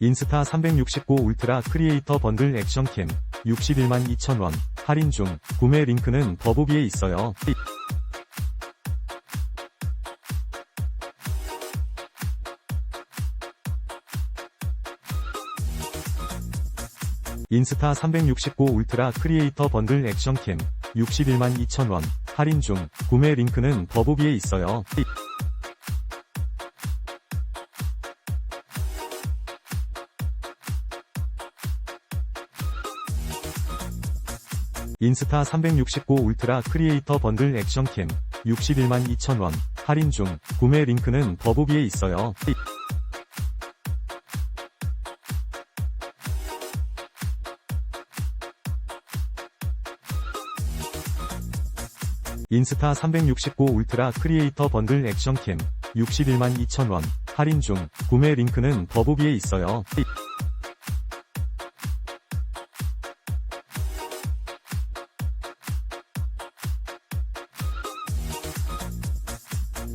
인스타360 울트라 크리에이터 번들 액션캠 61만 2천원 할인 중. 구매 링크는 더보기에 있어요. 인스타360 울트라 크리에이터 번들 액션캠 61만 2천원 할인 중. 구매 링크는 더보기에 있어요. 인스타360 울트라 크리에이터 번들 액션캠 61만 2천원 할인 중. 구매 링크는 더보기에 있어요. 인스타360 울트라 크리에이터 번들 액션캠 61만 2천원 할인 중. 구매 링크는 더보기에 있어요.